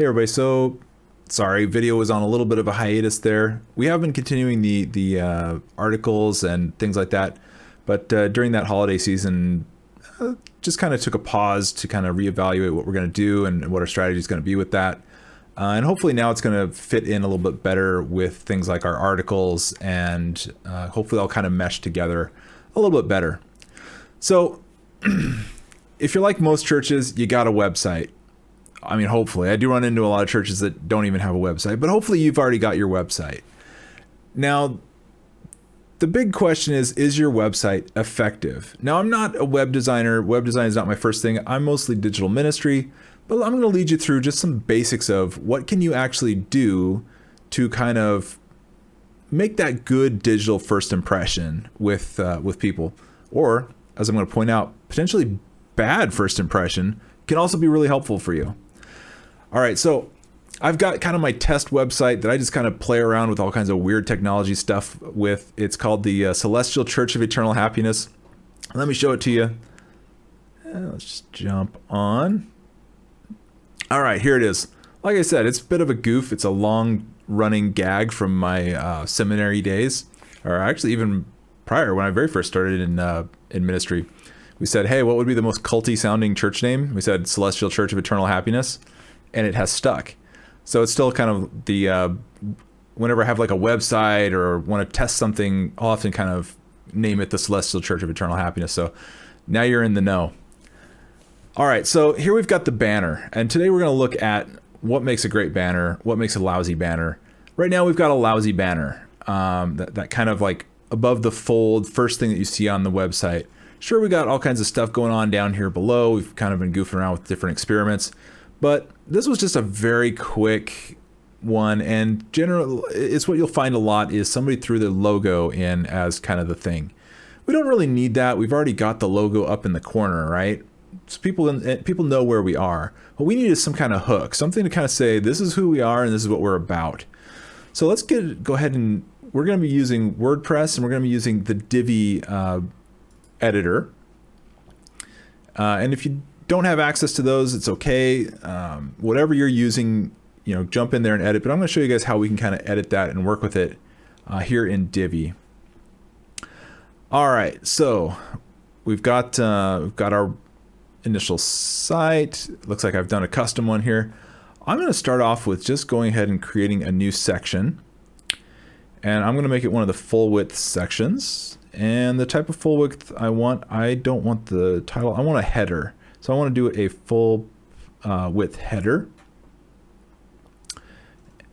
Hey everybody, so sorry, video was on a little bit of a hiatus there. We have been continuing the articles and things like that, but during that holiday season, just kind of took a pause to kind of reevaluate what we're going to do and what our strategy is going to be with that. And hopefully now it's going to fit in a little bit better with things like our articles, and hopefully they'll kind of mesh together a little bit better. So if you're like most churches, you got a website. I mean, hopefully. I do run into a lot of churches that don't even have a website, but hopefully you've already got your website. Now, the big question is your website effective? Now, I'm not a web designer. Web design is not my first thing. I'm mostly digital ministry, but I'm going to lead you through just some basics of what can you actually do to kind of make that good digital first impression with people, or, as I'm going to point out, potentially bad first impression can also be really helpful for you. All right, so I've got kind of my test website that I just kind of play around with all kinds of weird technology stuff with. It's called the Celestial Church of Eternal Happiness. Let me show it to you. Let's just jump on. All right, here it is. Like I said, it's a bit of a goof. It's a long running gag from my seminary days, or actually even prior when I very first started in ministry. We said, hey, what would be the most culty sounding church name? We said Celestial Church of Eternal Happiness, and it has stuck. So it's still kind of the, whenever I have like a website or want to test something, I'll often kind of name it the Celestial Church of Eternal Happiness. So now you're in the know. All right, so here we've got the banner, and today we're going to look at what makes a great banner, what makes a lousy banner. Right now we've got a lousy banner, that kind of like above the fold, first thing that you see on the website. Sure, we got all kinds of stuff going on down here below. We've kind of been goofing around with different experiments, but this was just a very quick one. And generally, it's what you'll find a lot is somebody threw the logo in as kind of the thing. We don't really need that. We've already got the logo up in the corner, right? So people know where we are. What we need is some kind of hook, something to kind of say, this is who we are and this is what we're about. So let's go ahead and we're going to be using WordPress, and we're going to be using the Divi editor. And if you don't have access to those, it's okay. Whatever you're using, jump in there and edit. But I'm going to show you guys how we can kind of edit that and work with it here in Divi. All right, so we've got our initial site. Looks like I've done a custom one here. I'm going to start off with just going ahead and creating a new section. And I'm going to make it one of the full width sections. And the type of full width I don't want the title. I want a header. So I want to do a full width header.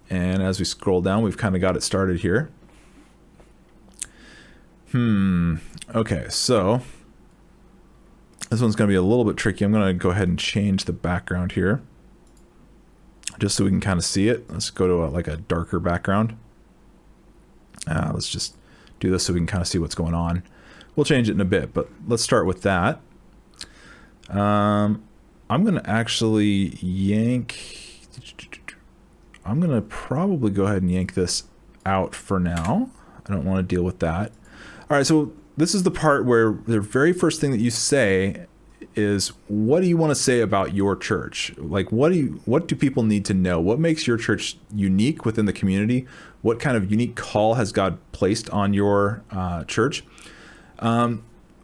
And as we scroll down, we've kind of got it started here. Okay, so this one's going to be a little bit tricky. I'm going to go ahead and change the background here, just so we can kind of see it. Let's go to like a darker background. Let's just do this so we can kind of see what's going on. We'll change it in a bit, but let's start with that. I'm going to actually I'm going to probably go ahead and yank this out for now. I don't want to deal with that. All right, so this is the part where the very first thing that you say is, what do you want to say about your church? Like, what do people need to know? What makes your church unique within the community? What kind of unique call has God placed on your church?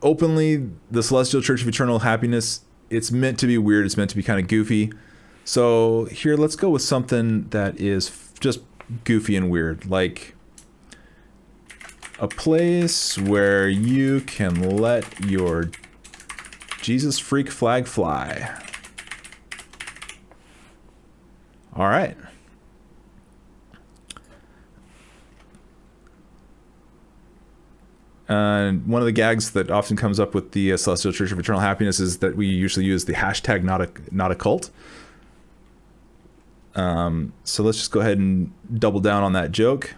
Openly, the Celestial Church of Eternal Happiness, it's meant to be weird. It's meant to be kind of goofy. So here, let's go with something that is just goofy and weird, like a place where you can let your Jesus freak flag fly. All right. And one of the gags that often comes up with the Celestial Church of Eternal Happiness is that we usually use the hashtag not a cult. So let's just go ahead and double down on that joke.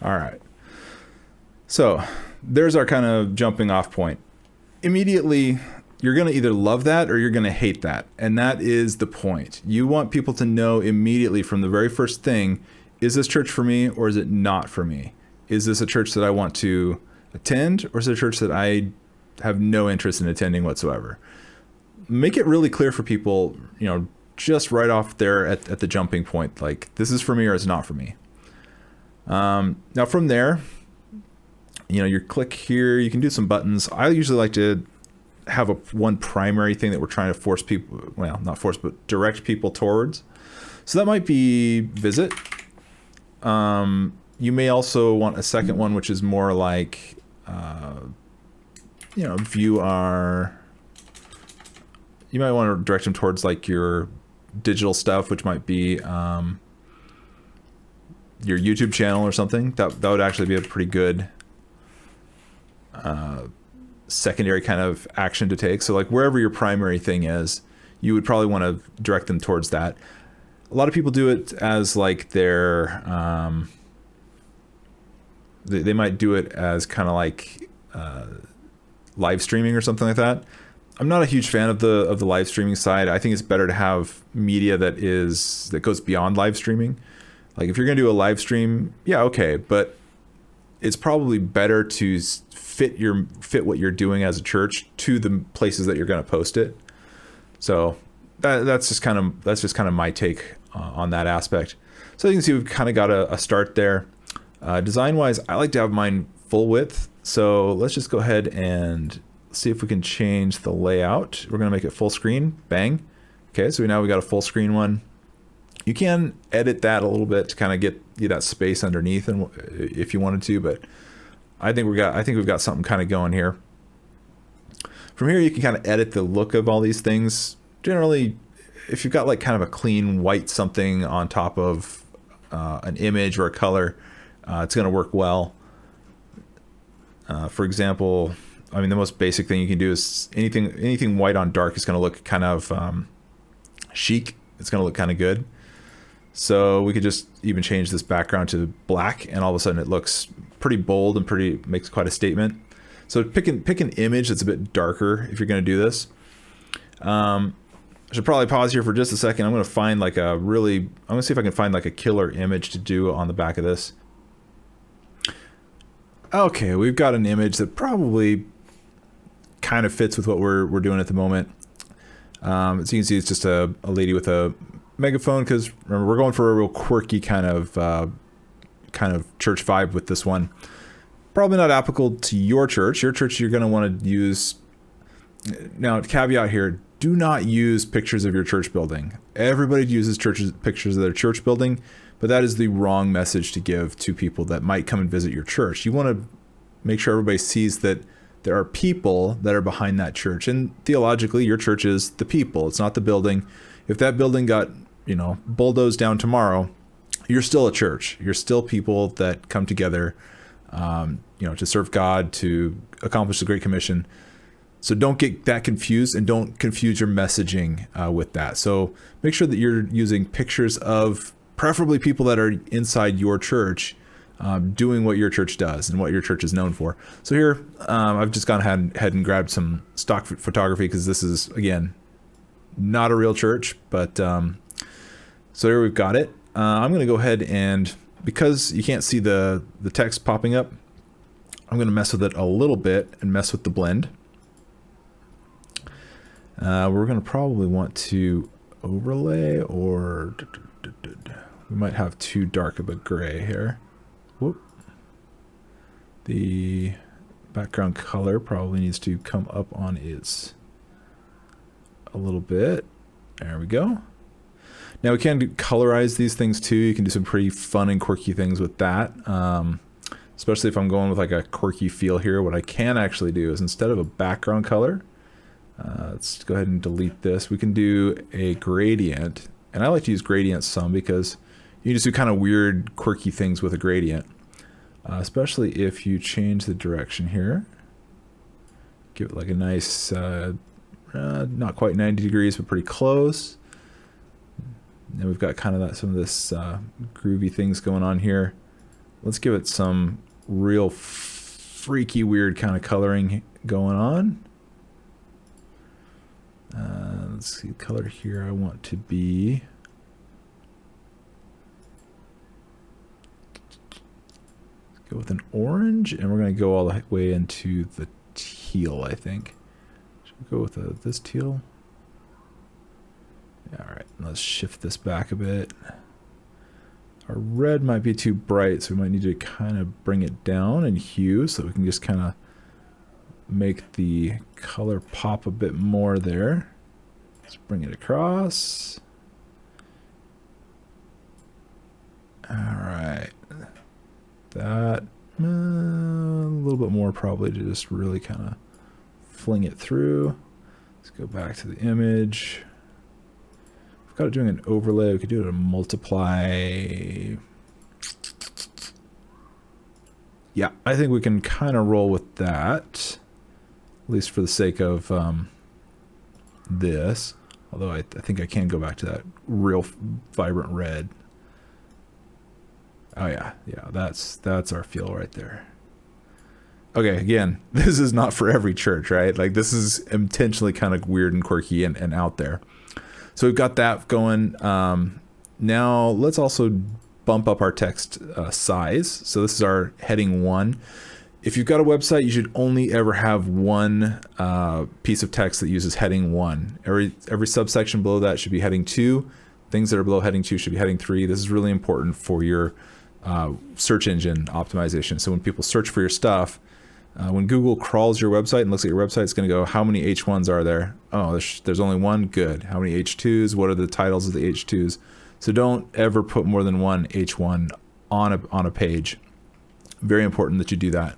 All right. So there's our kind of jumping off point. immediately you're going to either love that or you're going to hate that. And that is the point. You want people to know immediately from the very first thing, is this church for me or is it not for me? Is this a church that I want to attend, or is it a church that I have no interest in attending whatsoever? Make it really clear for people, just right off there at the jumping point, like, this is for me or it's not for me. Now from there, you click here, you can do some buttons. I usually like to have one primary thing that we're trying to force people, well, not force, but direct people towards. So that might be visit. You may also want a second one, which is more like, view our, you might want to direct them towards like your digital stuff, which might be your YouTube channel or something. That would actually be a pretty good secondary kind of action to take. So like wherever your primary thing is, you would probably want to direct them towards that. A lot of people do it as like their, they might do it as kind of like live streaming or something like that. I'm not a huge fan of the live streaming side. I think it's better to have media that goes beyond live streaming. Like if you're going to do a live stream, yeah, okay, but it's probably better to fit what you're doing as a church to the places that you're going to post it. So that's just kind of my take on that aspect. So you can see we've kind of got a start there. Design wise, I like to have mine full width. So let's just go ahead and see if we can change the layout. We're going to make it full screen. Bang. Okay, so now we got a full screen one. You can edit that a little bit to kind of get you that space underneath, and if you wanted to, but I think we've got something kind of going here. From here, you can kind of edit the look of all these things. Generally, if you've got like kind of a clean white something on top of an image or a color, it's going to work well. For example, I mean, the most basic thing you can do is anything white on dark is going to look kind of chic. It's going to look kind of good. So we could just even change this background to black, and all of a sudden it looks pretty bold and makes quite a statement. So pick an image that's a bit darker if you're going to do this. I should probably pause here for just a second. I'm going to find I'm going to see if I can find like a killer image to do on the back of this. Okay, we've got an image that probably kind of fits with what we're doing at the moment. As you can see, it's just a lady with a megaphone, because remember, we're going for a real quirky kind of church vibe with this one. Probably not applicable to your church. Your church, you're going to want to use. Now, caveat here: do not use pictures of your church building. Everybody uses pictures of their church building, but that is the wrong message to give to people that might come and visit your church. You want to make sure everybody sees that there are people that are behind that church, and theologically, your church is the people. It's not the building. If that building got bulldozed down tomorrow, you're still a church. You're still people that come together, to serve God, to accomplish the Great Commission. So don't get that confused, and don't confuse your messaging with that. So make sure that you're using pictures of preferably people that are inside your church, doing what your church does and what your church is known for. So here, I've just gone ahead and grabbed some stock photography, because this is, again, not a real church, but so here we've got it. I'm going to go ahead and, because you can't see the text popping up, I'm going to mess with it a little bit and mess with the blend. We're going to probably want to overlay, or we might have too dark of a gray here. Whoop. The background color probably needs to come up on its a little bit. There we go. Now we can colorize these things too. You can do some pretty fun and quirky things with that. Especially if I'm going with like a quirky feel here. What I can actually do is, instead of a background color, let's go ahead and delete this. We can do a gradient. And I like to use gradients some, because you can just do kind of weird, quirky things with a gradient. Especially if you change the direction here. Give it like a nice, not quite 90 degrees, but pretty close. And we've got kind of some of this groovy things going on here. Let's give it some real freaky, weird kind of coloring going on. Let's see, color here I want to be. Let's go with an orange, and we're going to go all the way into the teal, I think. Should we go with this teal? Yeah, all right, let's shift this back a bit. Our red might be too bright, so we might need to kind of bring it down in hue so we can just kind of make the color pop a bit more there. Let's bring it across. All right. That, a little bit more probably to just really kind of fling it through. Let's go back to the image. We've got it doing an overlay. We could do it a multiply. Yeah, I think we can kind of roll with that, at least for the sake of this. Although I think I can go back to that real vibrant red. Oh yeah, that's our feel right there. Okay, again, this is not for every church, right? Like this is intentionally kind of weird and quirky and out there. So we've got that going. Now let's also bump up our text size. So this is our heading 1. If you've got a website, you should only ever have one piece of text that uses heading 1. Every subsection below that should be heading 2. Things that are below heading 2 should be heading 3. This is really important for your search engine optimization. So when people search for your stuff, when Google crawls your website and looks at your website, it's going to go, how many H1s are there? Oh, there's only one? Good. How many H2s? What are the titles of the H2s? So don't ever put more than one H1 on a page. Very important that you do that.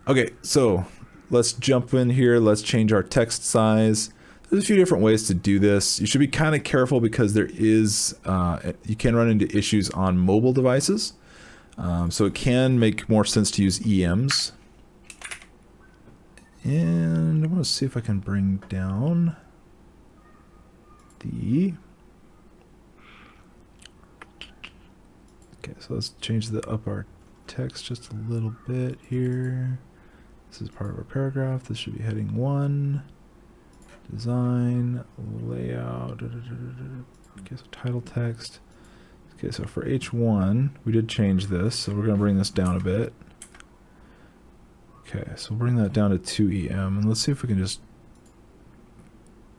Okay, so let's jump in here. Let's change our text size. There's a few different ways to do this. You should be kind of careful because there is, you can run into issues on mobile devices. So it can make more sense to use EMs. And I want to see if I can bring down the... Okay, so let's change up our text just a little bit here. This is part of our paragraph. This should be heading 1. Design, layout, okay, so title text. Okay, so for H1, we did change this, so we're going to bring this down a bit. Okay, so we'll bring that down to 2 EM, and let's see if we can just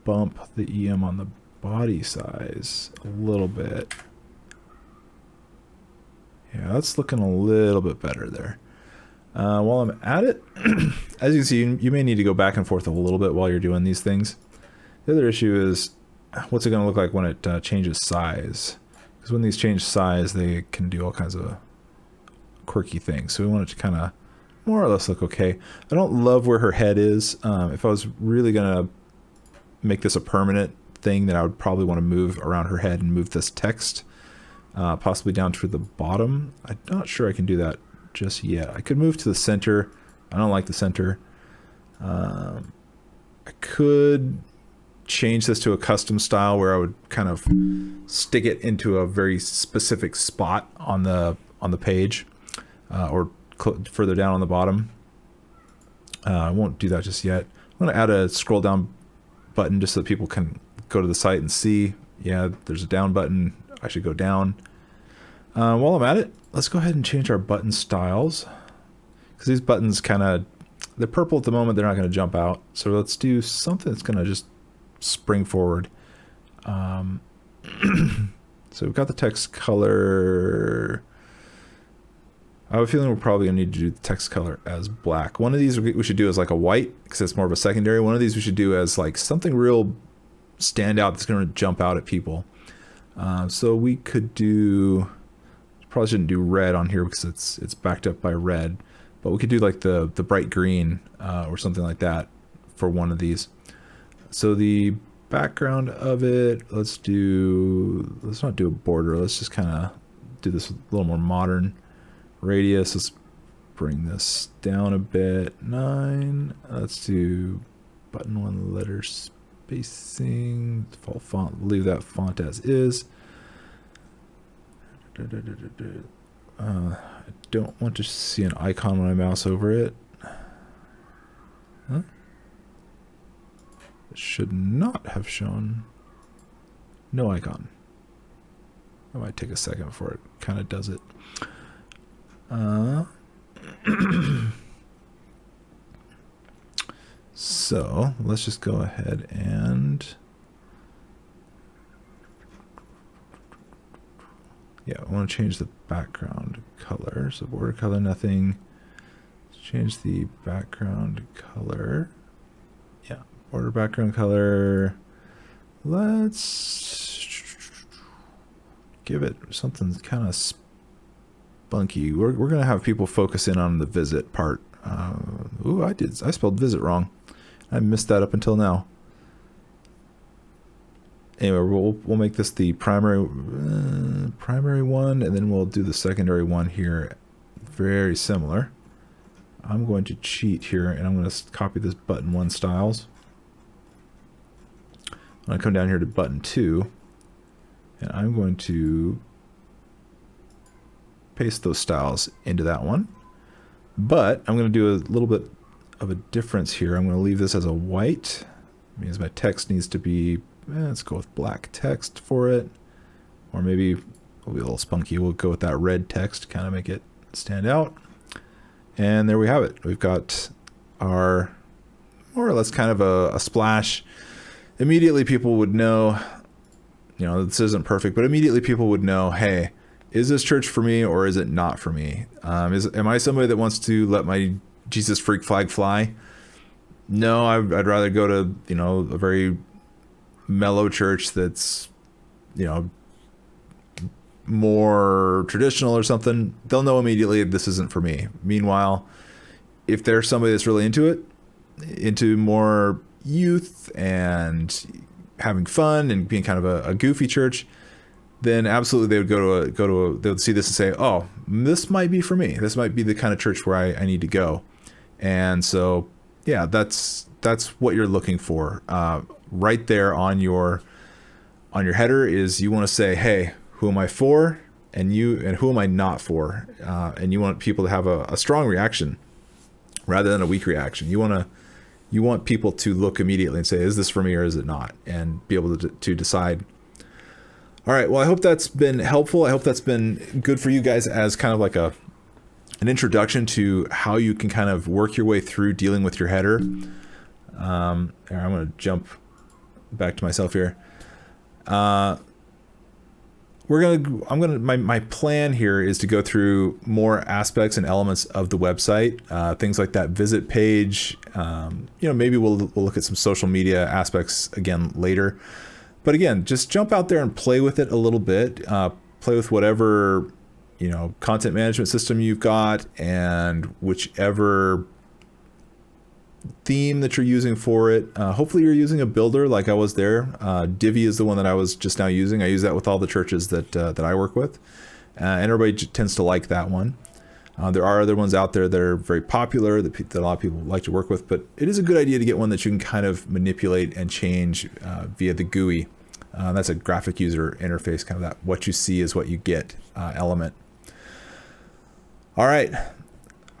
bump the EM on the body size a little bit. Yeah, that's looking a little bit better there. While I'm at it, as you can see, you may need to go back and forth a little bit while you're doing these things. The other issue is, what's it going to look like when it changes size? Because when these change size, they can do all kinds of quirky things. So we want it to kind of more or less look okay. I don't love where her head is. If I was really going to make this a permanent thing, then I would probably want to move around her head and move this text possibly down to the bottom. I'm not sure I can do that just yet. I could move to the center. I don't like the center. I could change this to a custom style where I would kind of stick it into a very specific spot on the page, or further down on the bottom. I won't do that just yet. I'm going to add a scroll down button just so that people can go to the site and see, yeah, there's a down button. I should go down. While I'm at it, let's go ahead and change our button styles, because these buttons they're purple at the moment. They're not going to jump out. So let's do something that's going to just spring forward. So we've got the text color. I have a feeling we're probably going to need to do the text color as black. One of these we should do as like a white, because it's more of a secondary. One of these we should do as like something real standout that's going to jump out at people. So we could do, probably shouldn't do red on here because it's backed up by red, but we could do like the bright green or something like that for one of these. So the background of it, let's not do a border. Let's just kind of do this a little more modern. Radius, let's bring this down a bit. 9. Let's do button 1 letter spacing. Default font, leave that font as is. I don't want to see an icon when I mouse over it. Huh? It should not have shown no icon. It might take a second before it kind of does it. So let's just go ahead and I want to change the background color. So border color, nothing. Let's change the background color. Yeah, border background color. Let's give it something kind of spunky. We're going to have people focus in on the visit part. I spelled visit wrong. I missed that up until now. Anyway, we'll make this the primary one, and then we'll do the secondary one here. Very similar. I'm going to cheat here, and I'm going to copy this button 1 styles. I'm going to come down here to button 2, and I'm going to paste those styles into that one. But I'm going to do a little bit of a difference here. I'm going to leave this as a white. It means my text needs to be, let's go with black text for it. Or maybe we'll be a little spunky. We'll go with that red text, kind of make it stand out. And there we have it. We've got our more or less kind of a splash. Immediately people would know, this isn't perfect, but immediately people would know, hey, is this church for me or is it not for me? Am I somebody that wants to let my Jesus freak flag fly? No, I'd rather go to, a very mellow church that's, more traditional or something. They'll know immediately this isn't for me. Meanwhile, if there's somebody that's really into it, into more youth and having fun and being kind of a goofy church, then absolutely they would they would see this and say, oh, this might be for me. This might be the kind of church where I need to go. And so, yeah, that's what you're looking for. Right there on your header is you want to say, hey, who am I for? And who am I not for? And you want people to have a strong reaction rather than a weak reaction. You want people to look immediately and say, is this for me or is it not? And be able to decide. All right. Well, I hope that's been helpful. I hope that's been good for you guys as kind of like an introduction to how you can kind of work your way through dealing with your header. I'm going to jump back to myself here. My plan here is to go through more aspects and elements of the website, things like that visit page. Maybe we'll look at some social media aspects again later. But again, just jump out there and play with it a little bit. Play with whatever, content management system you've got and whichever theme that you're using for it. Hopefully you're using a builder like I was there. Divi is the one that I was just now using. I use that with all the churches that I work with. And everybody tends to like that one. There are other ones out there that are very popular that a lot of people like to work with, but it is a good idea to get one that you can kind of manipulate and change via the GUI. That's a graphic user interface, kind of that what you see is what you get element. All right.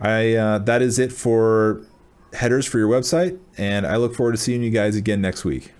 That is it for headers for your website, and I look forward to seeing you guys again next week.